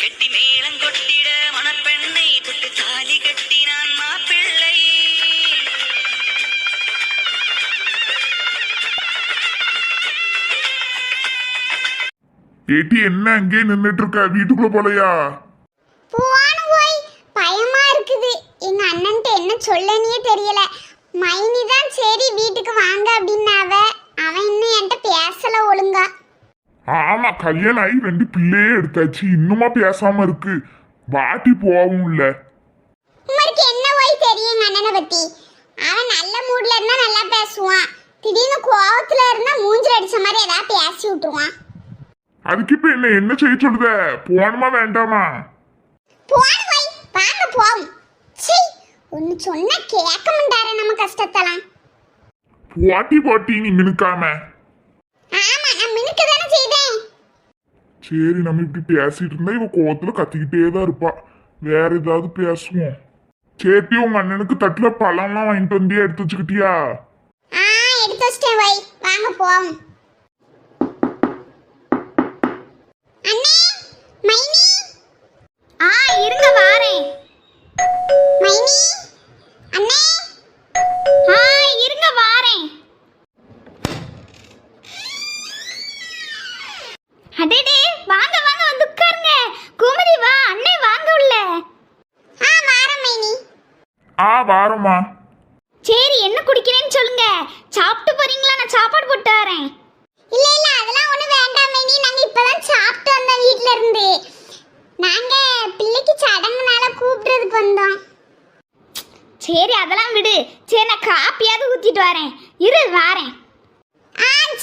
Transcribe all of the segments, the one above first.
கெட்டி மேளம் கொட்டிட மணப்பெண்ணை தொட்டு தாலி கட்டினான் மாப்பிள்ளை. ஏட்டி என்ன அங்கே நின்னுட்டு இருக்க? வீட்டுக்குள்ள போலையா? பயமா இருக்குது. எங்க அண்ணன்ட்ட என்ன சொல்லனே தெரியல. மைனி தான் சரி வீட்டுக்கு வாங்க அப்படின்னாவ. அவன் இன்னும் என்கிட்ட பேசல ஒழுங்கா. ஆமா, கல்யாணம் ஆகி 2 பிள்ளையே எடுத்தாச்சு, இன்னுமா பேசாம இருக்கு? வாட்டி போவும் இல்ல. உங்களுக்கு என்ன போய் தெரியும் எங்க அண்ணனை பத்தி? அவன் நல்ல மூட்ல இருந்தா நல்லா பேசுவான். திடீர்னு கோவத்துல இருந்தா மூஞ்சில அடிச்ச மாதிரி ஏதாவது பேசி விட்டுருவான். அதுக்கு இப்ப என்ன செய்ய சொல்லுத? போகணுமா வேண்டாமா? போன் போய் வாங்க போவோம். சீ, ஒன்னு சொன்னா கேட்க மாட்டாரு நம்ம கஷ்டத்தெல்லாம். போட்டி நீ மினுக்காம. ஆமா, நான் மினுக்க தானே செய்தேன். சரி, நம்ம இப்படி பேசிட்டு இருந்தா இவ கோவத்துல கத்திக்கிட்டே தான் இருப்பா. வேற ஏதாவது பேசுவோம். சேட்டி, உங்க அண்ணனுக்கு தட்டுல பழம்லாம் வாங்கிட்டு வந்தியா? எடுத்து வச்சுக்கிட்டியா? எடுத்து வச்சிட்டேன். வை வாங்க போவோம். அண்ணே, மைனி. இருங்க வாரேன். மைனி, அண்ணே. இருங்க வாரேன். அடேடே, வாங்க வாங்க வந்து உட்காருங்க. கோமதி வா, அண்ணே வாங்க உள்ள. வாரம் மைனி. வாரம்மா. சரி, என்ன குடிக்கிறேன்னு சொல்லுங்க. சாப்பிட்டு போறீங்களா? நான் சாப்பாடு போட்டு வரேன். இல்ல இல்ல, அதெல்லாம் ஒண்ணு வேண்டாம் மைனி. நாங்க இப்பதான் சாப்பிட்டு வந்தோம் வீட்ல இருந்து. நாங்க பிள்ளைக்கு சடங்குனால கூப்பிடுறதுக்கு வந்தோம். சரி, அதெல்லாம் விடு. சரி, நான் காப்பியாவது ஊத்திட்டு வரேன். இரு வாரேன்.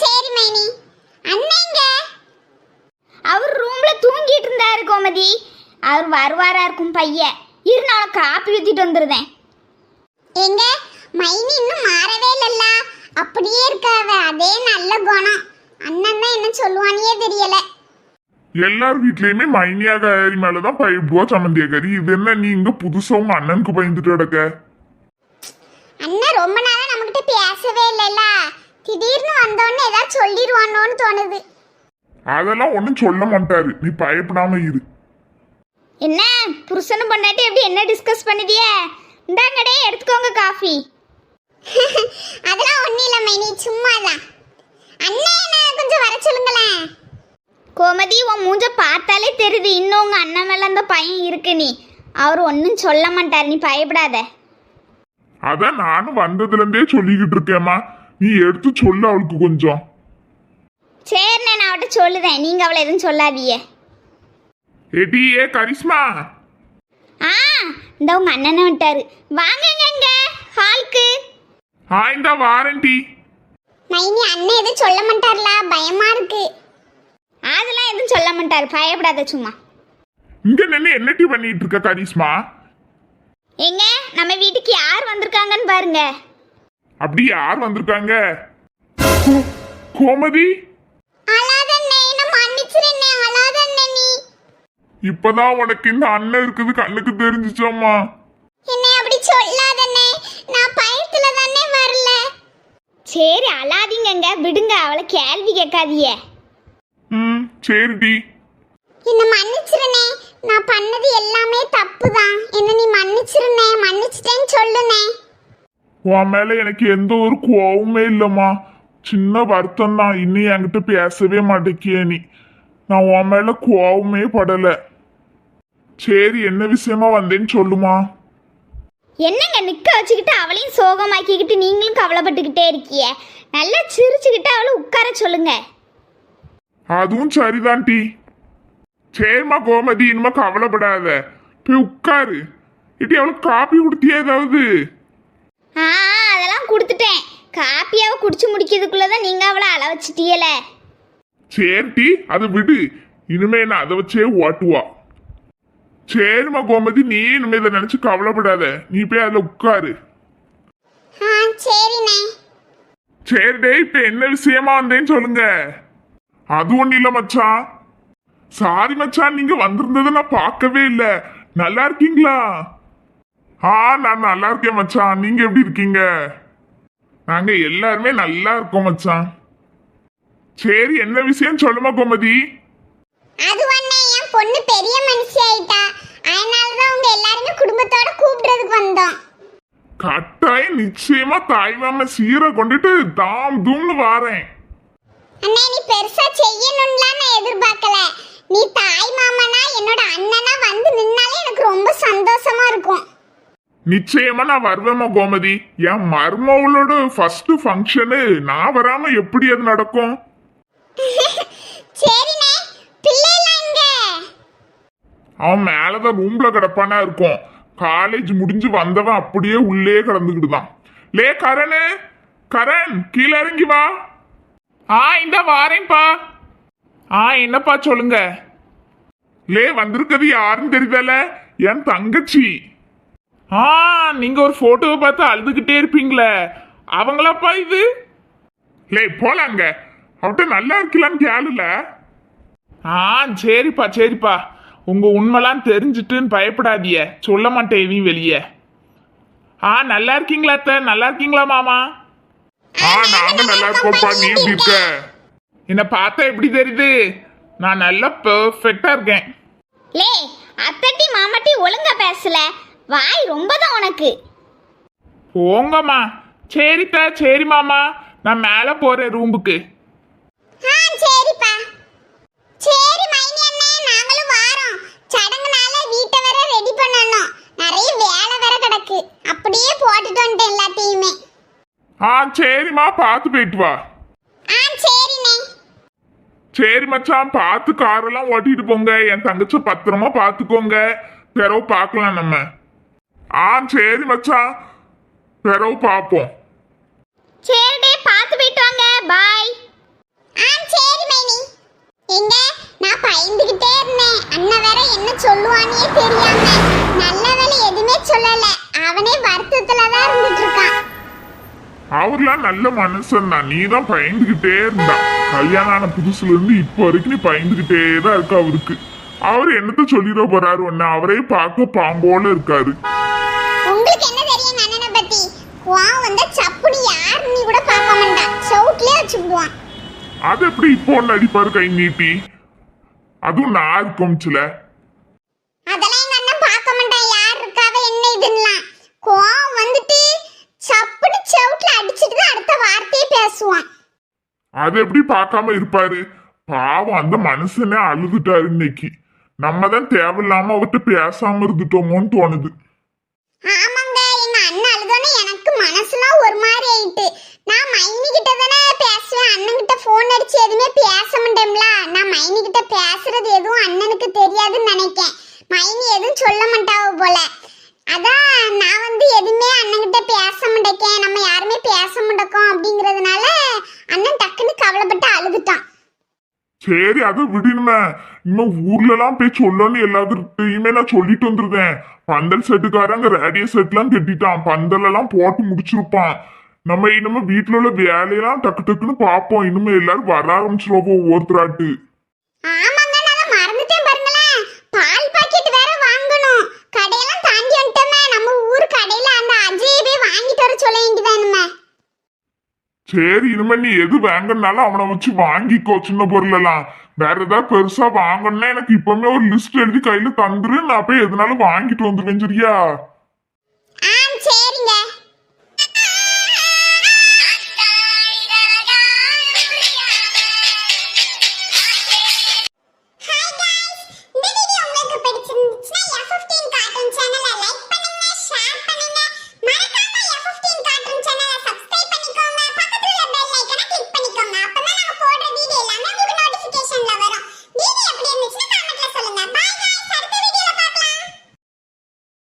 சரி மைனி. அண்ணேங்க அவர் ரூம்ல தூங்கிட்டு இருந்தாரு கோமதி. அவர் வருவாரா இருக்கும் பையன். இரு, நான் காப்பி ஊத்திட்டு வந்துருந்தேன். எங்க மைனி இன்னும் மாறவே இல்லல்ல. அப்படியே இருக்காவ. அதே நல்ல குணம். அண்ணன் தான் என்ன சொல்லுவானே தெரியல. எல்லார் வீட்லயுமே மைனியாகாரி மேலதான் பயப்படுவா சம்மந்தியாகாரி. இது என்ன நீ இங்க புதுசா உங்க அண்ணனுக்கு பயந்துட்டு கிடக்க? அண்ணன் ரொம்ப நாளா நம்மகிட்ட பேசவே இல்லல்ல. திடீர்னு வந்தோடனே ஏதாவது சொல்லிடுவானோன்னு தோணுது. அதெல்லாம் ஒண்ணும் சொல்ல மாட்டாரு, நீ பயப்படாம இரு. என்ன புருஷனும் பொண்டாட்டி எப்படி என்ன டிஸ்கஸ் பண்ணுதிய? இந்தாங்கடே, எடுத்துக்கோங்க காஃபி. அதெல்லாம் ஒண்ணும் இல்ல மைனி, சும்மாதான். அண்ணன் என்ன கொஞ்சம் வர சொல்லுங்களேன். கோமதி, உன் மூஞ்ச பார்த்தாலே தெரியுது இன்னும் உங்க அண்ணன் மேல அந்த பையன் இருக்கு. நீ அவர் ஒன்றும் சொல்ல மாட்டார், நீ பயப்படாத. அதான் நானும் வந்ததுல இருந்தே சொல்லிக்கிட்டு இருக்கேம்மா, நீ எடுத்து சொல்லு அவளுக்கு கொஞ்சம். சரி, நான் அவட்ட சொல்லுதேன். நீங்க அவளை எதுவும் சொல்லாதீங்க. ஏ கரிஷ்மா. இந்த உங்க அண்ணனை விட்டாரு. வாங்கங்க இங்க ஹாலுக்கு. இந்த வாரண்டி. மைனி, அண்ணன் எதுவும் சொல்ல மாட்டார்ல, பயமா இருக்கு. அதெல்லாம் எதுவும் சொல்ல மாட்டாரு, பயப்படாத சும்மா. இங்க நின்று என்னட்டி பண்ணிட்டு இருக்க கரிஷ்மா? எங்க நம்ம வீட்டுக்கு யார் வந்திருக்காங்கன்னு பாருங்க. அப்படி யார் வந்திருக்காங்க? கோமதி. இப்பதான் உனக்கு இந்த அண்ணன் இருக்குது கண்ணுக்கு தெரிஞ்சிச்சோம்மா. என்ன அப்படி சொல்லாதண்ணே, நான் பயத்துல தானே வரல. சரி, அழாதீங்க, விடுங்க. அவளை கேள்வி கேட்காதீங்க. சரிடி. என்ன மன்னிச்சிருனே, நான் பண்ணது எல்லாமே தப்புதான். என்ன நீ மன்னிச்சிருனே, மன்னிச்சிட்டேன்னு சொல்லுனே. உன் மேல எனக்கு எந்த ஒரு கோவமே இல்லம்மா, சின்ன வருத்தம் தான். இன்னும் என்கிட்ட பேசவே மாட்டேக்கிய நீ. நான் உன் மேல கோவமே படல. சரி, என்ன விஷயமா வந்தேன்னு சொல்லுமா. என்னங்க நிக்க வச்சுக்கிட்டு அவளையும் சோகமாக்கிக்கிட்டு நீங்களும் கவலைப்பட்டுக்கிட்டே இருக்கிய? நல்லா சிரிச்சுக்கிட்டு அவளை உட்கார சொல்லுங்க. அதுவும் சரிதான் டி. சரிம்மா கோமதி, இனிமே கவலைப்படாத, போய் உட்காரு. இட்டி அவளுக்கு காப்பி குடுத்தியா ஏதாவது? அதெல்லாம் கொடுத்துட்டேன். காப்பியாவை குடிச்சு முடிக்கிறதுக்குள்ளதான் நீங்க அவளை அள வச்சுட்டீல. சரி டி, அதை விடு. இனிமே என்ன அதை வச்சே ஓட்டுவா. சரிம்மா கோமதி, நீ இனிமே இதை நினைச்சு கவலைப்படாத, நீ போய் அதுல உட்காரு. சரிண்ணே. சரிடே, இப்ப என்ன விஷயமா வந்தேன்னு சொல்லுங்க. அது ஒண்ணு இல்ல மச்சான். சாரி மச்சான், நீங்க வந்திருந்ததை நான் பார்க்கவே இல்ல. நல்லா இருக்கீங்களா? நான் நல்லா இருக்கேன் மச்சான். நீங்க எப்படி இருக்கீங்க? நாங்க எல்லாருமே நல்லா இருக்கோம் மச்சான். சரி, என்ன விஷயம் சொல்லுமா கோமதி? அது ஒண்ணே, என் பொண்ணு பெரிய மனுஷி பார்க்கறதுக்கு வந்தோம். கட்டாயம் நிச்சயமா தாய் மாமா சீரை கொண்டுட்டு தாம் தூம்னு வாரேன். அண்ணே நீ பெருசா செய்யணும்லாம் நான் எதிர்பார்க்கல. நீ தாய் மாமனா என்னோட அண்ணனா வந்து நின்னாலே எனக்கு ரொம்ப சந்தோஷமா இருக்கும். நிச்சயமா நான் வருவேமா கோமதி. என் மருமவளோட ஃபர்ஸ்ட் ஃபங்க்ஷனு நான் வராம எப்படி அது நடக்கும்? சரிண்ணே, பிள்ளைலாம் எங்க? அவன் மேலதான் ரூம்ல கிடப்பானா இருக்கும். காலேஜ் முடிஞ்சு வந்தவன் அப்படியே உள்ளே கிடந்துக்கிட்டுதான். லே கரணு, கரண் கீழே இறங்கி வா. இந்த வாரேன்ப்பா. என்னப்பா சொல்லுங்க. லே வந்திருக்கிறது யாருன்னு தெரியுதல? என் தங்கச்சி. நீங்க ஒரு போட்டோவை பார்த்து அழுதுகிட்டே இருப்பீங்களே, அவங்களாப்பா இது? லே போலாங்க, அவட்ட நல்லா இருக்கலான்னு கேளுல. சரிப்பா சரிப்பா, உங்க உண்மைலாம் தெரிஞ்சுட்டுன்னு பயப்படாதிய, சொல்ல மாட்டேன் எதையும் வெளியே. நல்லா இருக்கீங்களா அத்தை? நல்லா இருக்கீங்களா மாமா? நாங்க நல்லா இருக்கோம்ப்பா. நீ எப்படி இருக்க? என்ன பார்த்தா எப்படி தெரியுது? நான் நல்லா பெர்ஃபெக்டா இருக்கேன். லே அத்தட்டி மாமாட்டி ஒழுங்கா பேசல, வாய் ரொம்ப தான் உனக்கு. போங்கம்மா. சரித்தா சரி மாமா, நான் மேல போறேன் ரூமுக்கு. சரிப்பா. சரி மைனி அண்ணே, நாங்களும் வாரோம். சடங்குனால வீட்டை வேற ரெடி பண்ணணும். நிறைய வேலை வேற கிடக்கு. அப்படியே போட்டுட்டு வந்துட்டேன் எல்லாத்தையுமே. சரிம்மா, பார்த்து போயிட்டு வா. சரிண்ணே. சரி மச்சான், பார்த்து காரெல்லாம் ஓட்டிட்டு போங்க. என் தங்கச்சி பத்திரமா பார்த்துக்கோங்க. பிறவு பார்க்கலாம் நம்ம. சரி மச்சான், பிறவு பார்ப்போம். சரிடே, பார்த்து போயிட்டு வாங்க. பாய். சரி மைனி. எங்க நான் பயந்துகிட்டே இருந்தேன். அண்ணன் வேற என்ன சொல்லுவானே தெரியாம. நல்ல வேலை எதுவுமே சொல்லல. அவனே வருத்தத்துல தான் இருந்துட்டு இருக்கான். அவர்லாம் நல்ல மனுஷன் தான். நீ தான் பயந்துகிட்டே இருந்தா. கல்யாணம் ஆன புதுசுல இருந்து இப்போ வரைக்கும் நீ பயந்துகிட்டே தான் இருக்க அவருக்கு. அவர் என்னத்த சொல்லிட போறாரு ஒன்னு? அவரே பார்க்க பாம்போல இருக்காரு. உங்களுக்கு என்ன தெரியும் அண்ணனை பத்தி? கோவம் வந்தா சப்புனி யாருன்னு கூட பார்க்க மாட்டான். சவுட்லயே வச்சுடுவான். அது எப்படி இப்போ ஒன்னு அடிப்பாரு கை நீட்டி? அதுவும் நான் இருக்கும்ச்சுல. அதெல்லாம் எங்க அண்ணன் பார்க்க மாட்டான். யார் இருக்காவ என்ன இதுன்னலாம். கோவம் வந்துட்டு சப்புனு சவுட்ல அடிச்சிட்டு தான் அடுத்த வார்த்தையே பேசுவான். அது எப்படி பார்க்காம இருப்பாரு? பாவம், அந்த மனுஷனே அழுதுட்டாரு இன்னைக்கு. நம்ம தான் தேவையில்லாம அவர்கிட்ட பேசாம இருந்துட்டோமோன்னு தோணுது. ஆமாங்க, எங்க அண்ணன் அழுதோன்னு எனக்கு மனசுலாம் ஒரு மாதிரி ஆயிட்டு. நான் மைனி கிட்ட தானே பேசுவேன். அண்ணன் கிட்ட போன் அடிச்சு எதுவுமே பேச மாட்டேன்ல. நான் மைனி கிட்ட பேசுறது எதுவும் அண்ணனுக்கு தெரியாதுன்னு நினைக்கேன். மைனி எதுவும் சொல்ல மாட்டாவோ போல. அதான் நான் வந்து எதுவுமே அண்ணன் கிட்ட பேச மாட்டேக்கேன், நம்ம யாருமே பேச மாட்டோம் அப்படிங்கறதுனால அண்ணன் டக்குன்னு கவலைப்பட்டு அழுதுட்டான். சரி, அதை விடணுமே. இன்னும் ஊர்ல எல்லாம் போய் சொல்லணும்னு எல்லாத்துக்கிட்டையுமே நான் சொல்லிட்டு வந்துருக்கேன். பந்தல் செட்டுக்காரங்க ரேடியோ செட்லாம் கட்டிட்டான். பந்தல் எல்லாம் போட்டு முடிச்சிருப்பான். நம்ம இனிமே வீட்டுல உள்ள வேலையெல்லாம் டக்கு டக்குன்னு பார்ப்போம். இனிமே எல்லாரும் வர ஆரம்பிச்சிருவோம் ஒவ்வொருத்தராட்டு. ஆமாங்க, நான் மறந்துட்டேன் பாருங்களேன். பால் பாக்கெட் வேற வாங்கணும். கடையெல்லாம் தாண்டி வந்துட்டோமே. நம்ம ஊர் கடையில அந்த அஜய் போய் வாங்கிட்டு வர சொல்ல வேண்டியதானுமே. சரி, இனிமே நீ எது வாங்கினாலும் அவனை வச்சு வாங்கிக்கோ. சின்ன பொருள் எல்லாம் வேற ஏதாவது பெருசா வாங்கணும்னா எனக்கு இப்பவுமே ஒரு லிஸ்ட் எழுதி கையில தந்துரு. நான் போய் எதுனாலும் வாங்கிட்டு வந்துருவேன். சரியா?